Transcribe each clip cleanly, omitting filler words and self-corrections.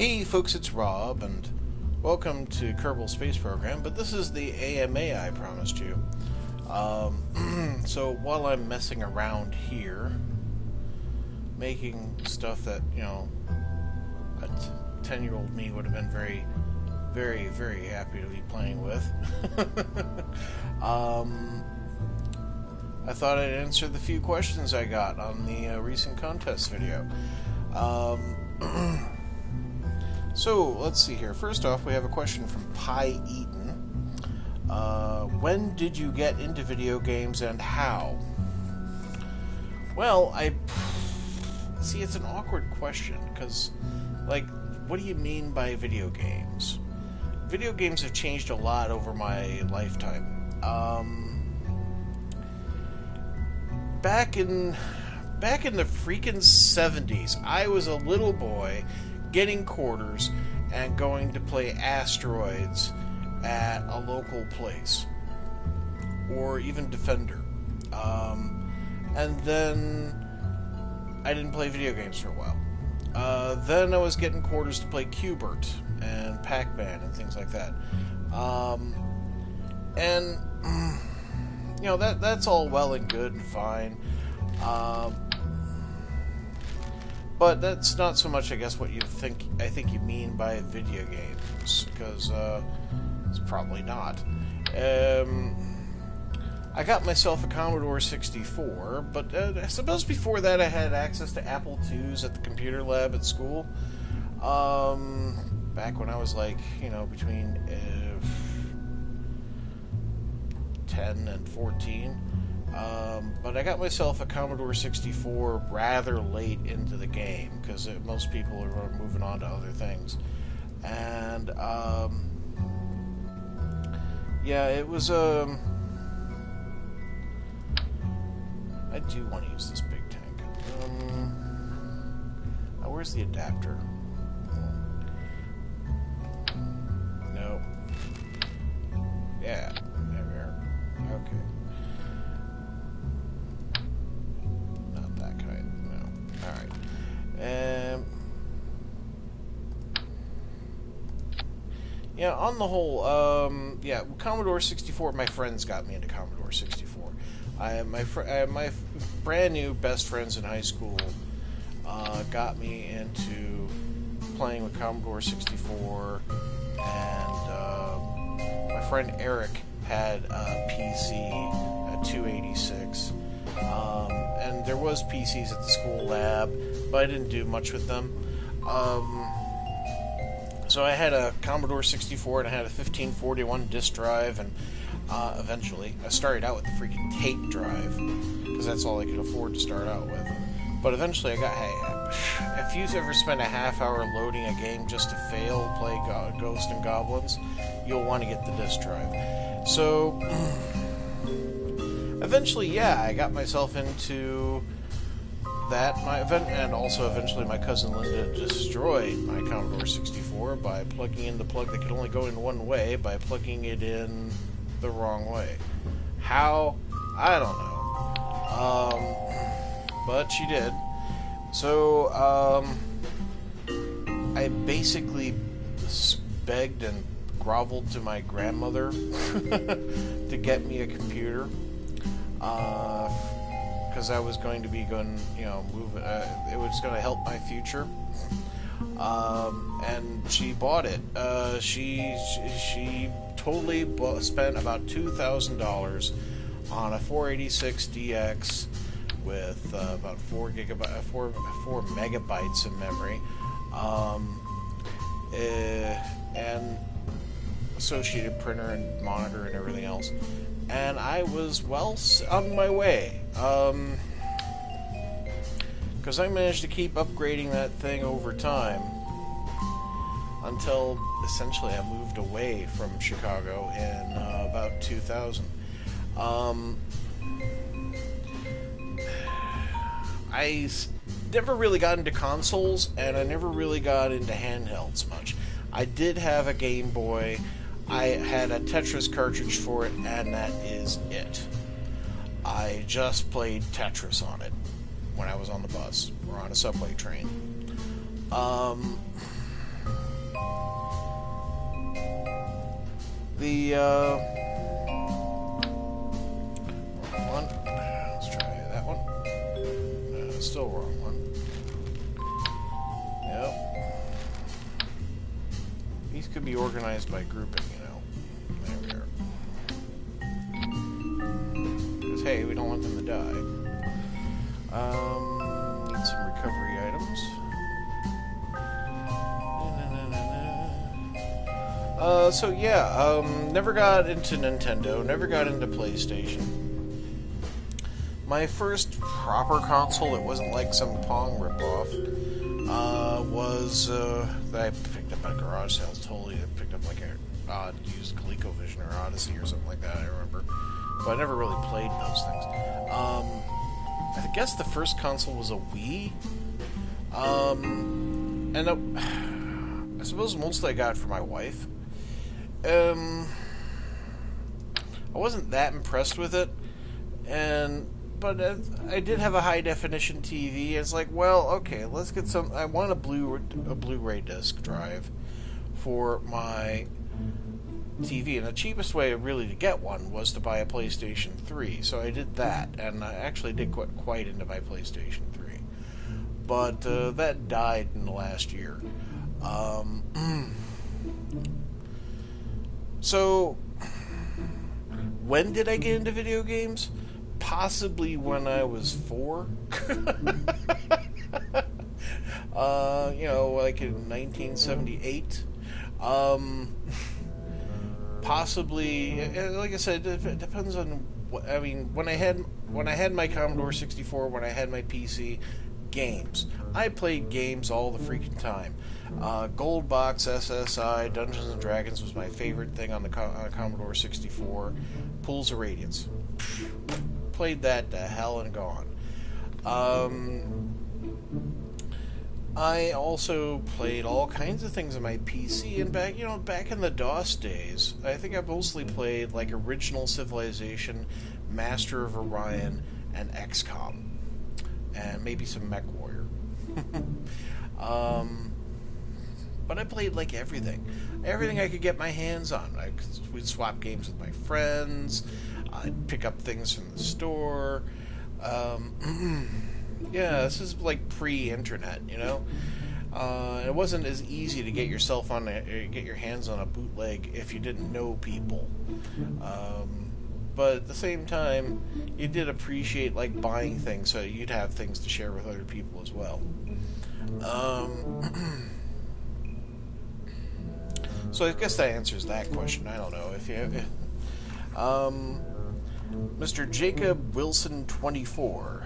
Hey folks, it's Rob, and welcome to Kerbal Space Program, but this is the AMA I promised you. So while I'm messing around here, making stuff that, a 10-year-old me would have been very, very, very happy to be playing with, I thought I'd answer the few questions I got on the recent contest video. So, let's see here. First off, we have a question from Pie Eaton. When did you get into video games and how? Well, see, it's an awkward question, because, what do you mean by video games? Video games have changed a lot over my lifetime. Back in the freaking 70s, I was a little boy getting quarters and going to play Asteroids at a local place, or even Defender. And then I didn't play video games for a while. Then I was getting quarters to play Q*bert and Pac-Man and things like that. That's all well and good and fine. But that's not so much, I guess, what I think you mean by video games, because it's probably not. I got myself a Commodore 64, but I suppose before that I had access to Apple IIs at the computer lab at school. Back when I was between 10 and 14. But I got myself a Commodore 64 rather late into the game, because most people are moving on to other things. And, it was, I do want to use this big tank. Where's the adapter? No. Yeah, there we are. Okay. On the whole, Commodore 64, my friends got me into Commodore 64. My brand new best friends in high school got me into playing with Commodore 64, and my friend Eric had a PC, a 286, and there was PCs at the school lab, but I didn't do much with them. So I had a Commodore 64 and I had a 1541 disk drive, and eventually I started out with the freaking tape drive, because that's all I could afford to start out with. But eventually if you've ever spent a half hour loading a game just to fail, play Ghosts and Goblins, you'll want to get the disk drive. So eventually, I got myself into that, and also eventually my cousin Linda destroyed my Commodore 64 by plugging in the plug that could only go in one way, by plugging it in the wrong way. How? I don't know. But she did. So, I basically begged and groveled to my grandmother to get me a computer. Because I was going to be move. It was going to help my future, and she bought it. She totally spent about $2,000 on a 486DX with about 4 megabytes of memory, and associated printer and monitor and everything else. And I was well on my way, because I managed to keep upgrading that thing over time until essentially I moved away from Chicago in about 2000. I never really got into consoles, and I never really got into handhelds much. I did have a Game Boy. I had a Tetris cartridge for it, and that is it. I just played Tetris on it when I was on the bus or on a subway train. The, wrong one. Let's try that one. Still wrong one. Yep. These could be organized by grouping, you know. There we are. Because, hey, we don't want them to die. Need some recovery items. So yeah, never got into Nintendo, never got into PlayStation. My first proper console that wasn't like some Pong ripoff was that I picked up at a garage sale. Totally, I picked up like a used ColecoVision or Odyssey or something like that. I remember, but I never really played those things. I guess the first console was a Wii, and I suppose mostly I got it for my wife. I wasn't that impressed with it, but I did have a high definition TV. It's like, well, okay, let's get some. I want a Blu-ray disc drive for my TV, and the cheapest way really to get one was to buy a PlayStation 3. So I did that, and I actually did get quite into my PlayStation 3. But that died in the last year. So, when did I get into video games? Possibly when I was 4. You know, like in 1978. Possibly, like I said, it depends on what. I mean, when I had my Commodore 64, when I had my PC, games. I played games all the freaking time. Gold Box, SSI, Dungeons and Dragons was my favorite thing on the Commodore 64. Pools of Radiance. Played that to hell and gone. I also played all kinds of things on my PC, and back in the DOS days, I think I mostly played like Original Civilization, Master of Orion, and XCOM, and maybe some MechWarrior. But I played like everything I could get my hands on. We'd swap games with my friends. I'd pick up things from the store. Yeah, this is like pre-internet, you know. It wasn't as easy to get your hands on a bootleg if you didn't know people. But at the same time, you did appreciate like buying things so you'd have things to share with other people as well. So I guess that answers that question. I don't know if you. Mr. Jacob Wilson 24.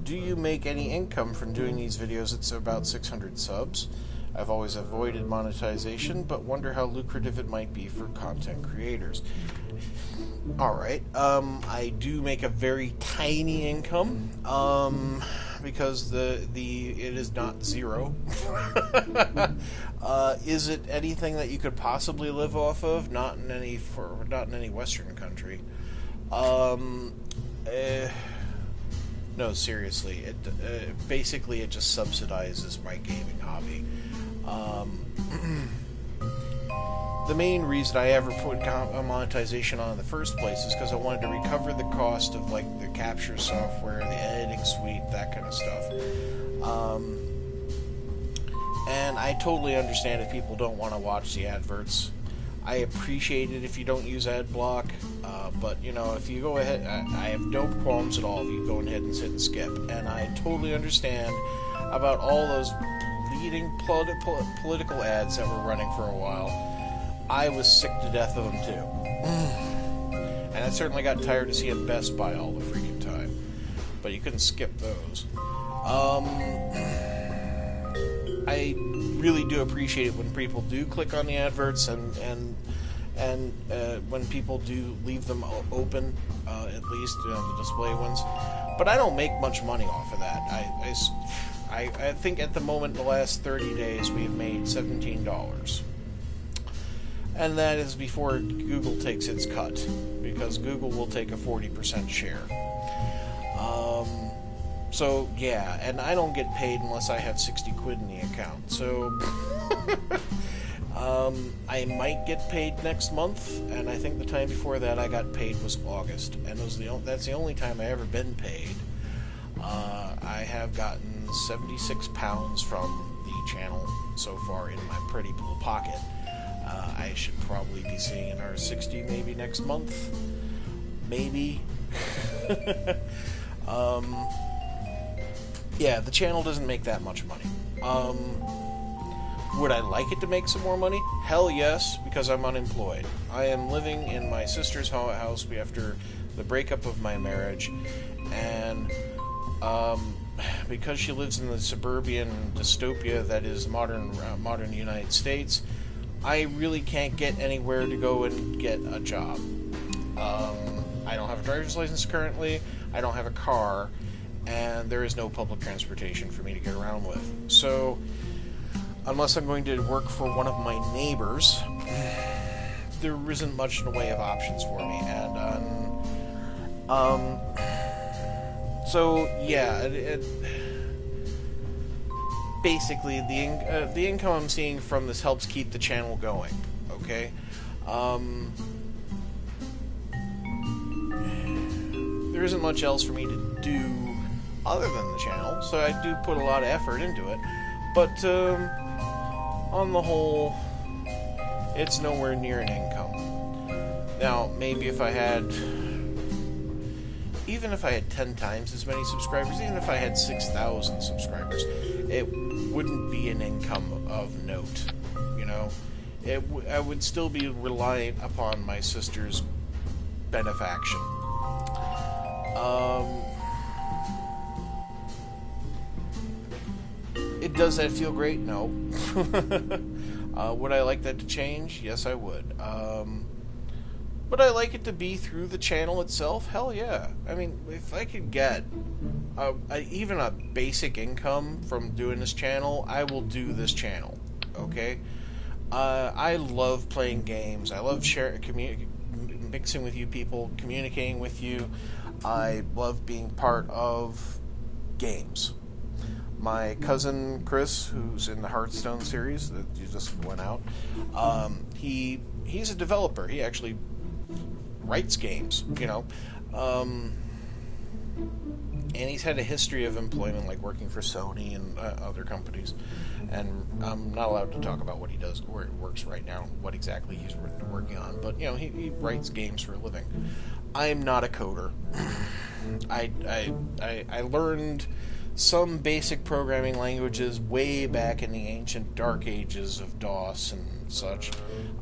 Do you make any income from doing these videos? It's about 600 subs. I've always avoided monetization, but wonder how lucrative it might be for content creators. Alright, I do make a very tiny income, because it is not zero. Is it anything that you could possibly live off of? Not in any Western country. No, seriously. Basically, it just subsidizes my gaming hobby. The main reason I ever put monetization on in the first place is because I wanted to recover the cost of like the capture software, the editing suite, that kind of stuff. And I totally understand if people don't want to watch the adverts. I appreciate it if you don't use ad block, but you know, if you go ahead, I have no qualms at all if you go ahead and hit and skip. And I totally understand about all those leading political ads that were running for a while. I was sick to death of them too. And I certainly got tired of seeing Best Buy all the freaking time. But you couldn't skip those. I really do appreciate it when people do click on the adverts and when people do leave them open, at least the display ones. But I don't make much money off of that. I think at the moment, the last 30 days, we've made $17. And that is before Google takes its cut, because Google will take a 40% share. So, yeah, and I don't get paid unless I have 60 quid in the account. So, I might get paid next month, and I think the time before that I got paid was August, and that's the only time I ever been paid. I have gotten 76 pounds from the channel so far in my pretty little pocket. I should probably be seeing another 60 maybe next month. Maybe. Yeah, the channel doesn't make that much money. Would I like it to make some more money? Hell yes, because I'm unemployed. I am living in my sister's house after the breakup of my marriage, and because she lives in the suburban dystopia that is modern United States, I really can't get anywhere to go and get a job. I don't have a driver's license currently, I don't have a car, and there is no public transportation for me to get around with. So, unless I'm going to work for one of my neighbors, there isn't much in the way of options for me. And, so, yeah, basically, the income I'm seeing from this helps keep the channel going, okay? There isn't much else for me to do other than the channel, so I do put a lot of effort into it, but on the whole, it's nowhere near an income. Now, maybe if I had, even if I had 10 times as many subscribers, even if I had 6,000 subscribers, it wouldn't be an income of note, you know? I would still be reliant upon my sister's benefaction. Does that feel great? No. Would I like that to change? Yes, I would. Would I like it to be through the channel itself? Hell yeah. I mean, if I could get even a basic income from doing this channel, I will do this channel. Okay? I love playing games. I love mixing with you people, communicating with you. I love being part of games. My cousin Chris, who's in the Hearthstone series that you just went out, he's a developer. He actually writes games, you know, and he's had a history of employment, like working for Sony and other companies. And I'm not allowed to talk about what he does, where he works right now, what exactly he's working on. But you know, he writes games for a living. I am not a coder. I learned some basic programming languages way back in the ancient dark ages of DOS and such.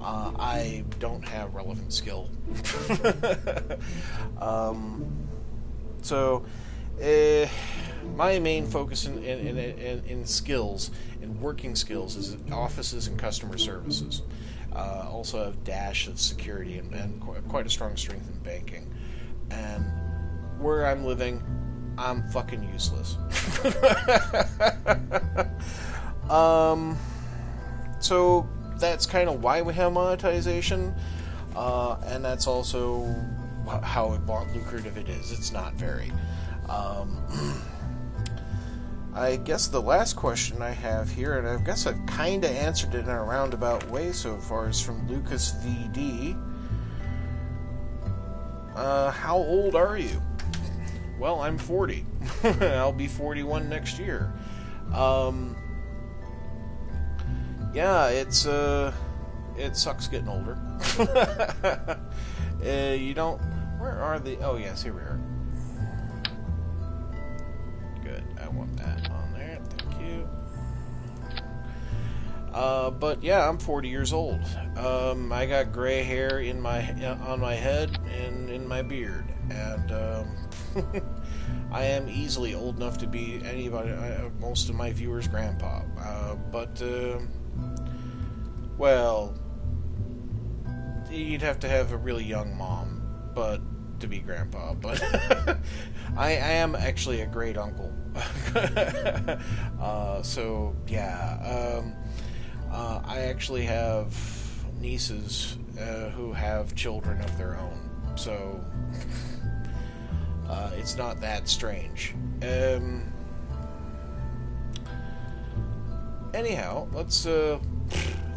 I don't have relevant skill. So, my main focus in skills, in working skills, is offices and customer services. Also have dash of security and quite a strong strength in banking. And where I'm living, I'm fucking useless. So that's kind of why we have monetization, and that's also how lucrative it is. It's not very. I guess the last question I have here, and I guess I've kind of answered it in a roundabout way so far, is from Lucas VD. How old are you? Well, I'm 40. I'll be 41 next year. Yeah, it sucks getting older. You don't... Where are the... Oh, yes, here we are. Good, I want that on there. Thank you. But yeah, I'm 40 years old. I got gray hair on my head and in my beard. And, I am easily old enough to be most of my viewers' grandpa. Well, you'd have to have a really young mom, to be grandpa. But I am actually a great uncle. So yeah, I actually have nieces who have children of their own. So. It's not that strange. Anyhow, let's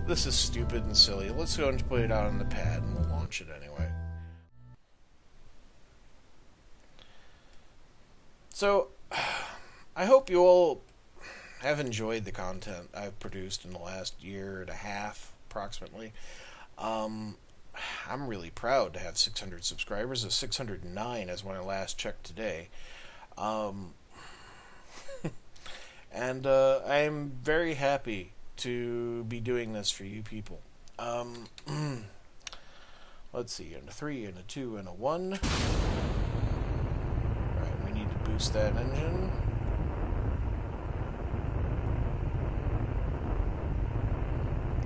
This is stupid and silly. Let's go and put it out on the pad and we'll launch it anyway. So, I hope you all have enjoyed the content I've produced in the last year and a half, approximately. I'm really proud to have 600 subscribers. 609 as when I last checked today. And I'm very happy to be doing this for you people. Let's see, and a 3, and a 2, and a 1. Right, we need to boost that engine.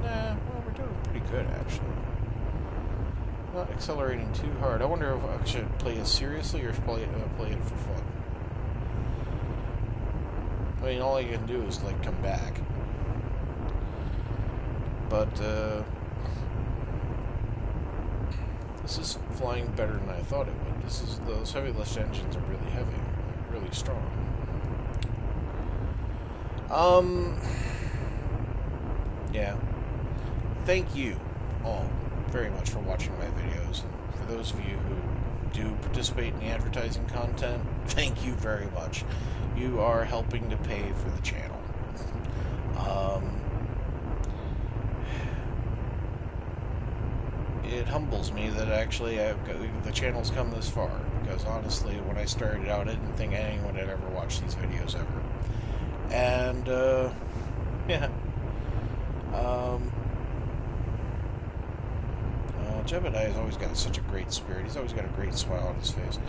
Nah, well, we're doing pretty good, actually. Not accelerating too hard. I wonder if I should play it seriously or play it for fun. I mean, all you can do is, like, come back. But, this is flying better than I thought it would. Those heavy lift engines are really heavy. They're really strong. Yeah. Thank you all very much for watching my videos. And for those of you who do participate in the advertising content, thank you very much. You are helping to pay for the channel. It humbles me that actually the channel's come this far, because honestly, when I started out, I didn't think anyone had ever watched these videos ever. And, yeah. Jebediah has always got such a great spirit. He's always got a great smile on his face.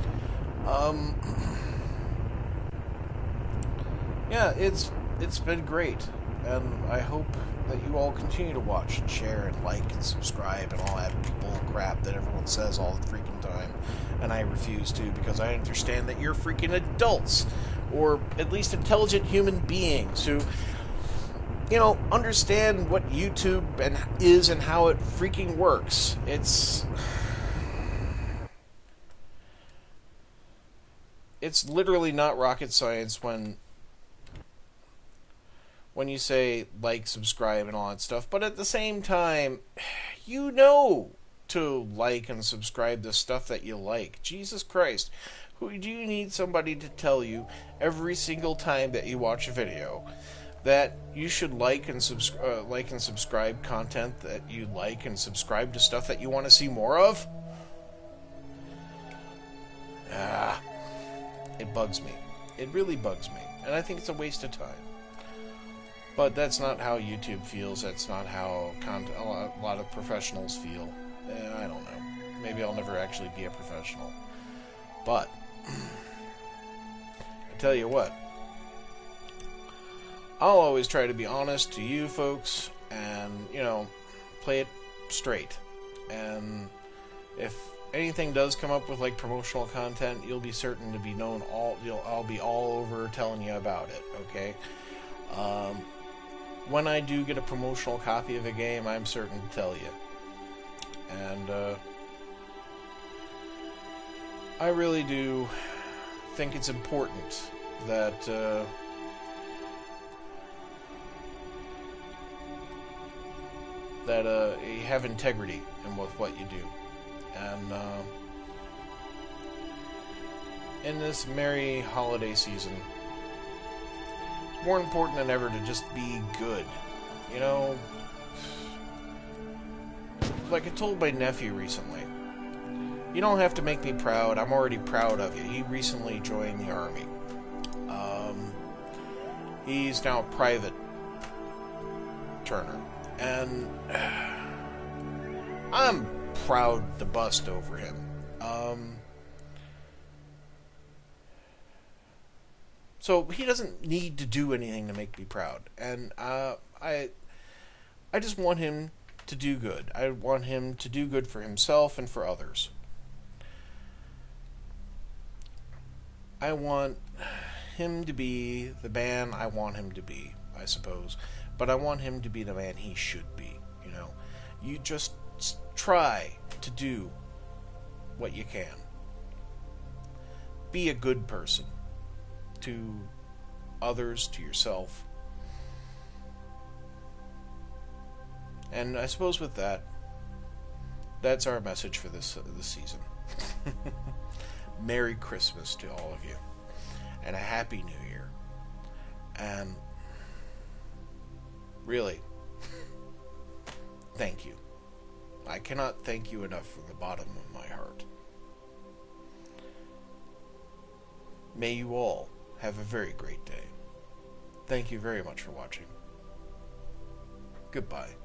Yeah, it's been great, and I hope that you all continue to watch and share and like and subscribe and all that bull crap that everyone says all the freaking time, and I refuse to, because I understand that you're freaking adults, or at least intelligent human beings who, you know, understand what YouTube is and how it freaking works. It's literally not rocket science when you say like, subscribe, and all that stuff. But at the same time, you know to like and subscribe to stuff that you like. Jesus Christ. Who do you need somebody to tell you every single time that you watch a video that you should like and subscribe content that you like and subscribe to stuff that you want to see more of? It bugs me. It really bugs me. And I think it's a waste of time. But that's not how YouTube feels. That's not how a lot of professionals feel. I don't know. Maybe I'll never actually be a professional. But I tell you what, I'll always try to be honest to you folks and, you know, play it straight. And if anything does come up with, like, promotional content, you'll be certain to be known I'll be all over telling you about it, okay? When I do get a promotional copy of a game, I'm certain to tell you. And, I really do think it's important that, you have integrity in what you do. And, in this merry holiday season, it's more important than ever to just be good. You know, like I told my nephew recently, you don't have to make me proud. I'm already proud of you. He recently joined the Army. He's now a private turner. And I'm proud to bust over him. So he doesn't need to do anything to make me proud. And I just want him to do good. I want him to do good for himself and for others. I want him to be the man I want him to be, I suppose. But I want him to be the man he should be, you know. You just try to do what you can. Be a good person to others, to yourself. And I suppose with that, that's our message for this season. Merry Christmas to all of you, and a Happy New Year. And really, thank you. I cannot thank you enough from the bottom of my heart. May you all have a very great day. Thank you very much for watching. Goodbye.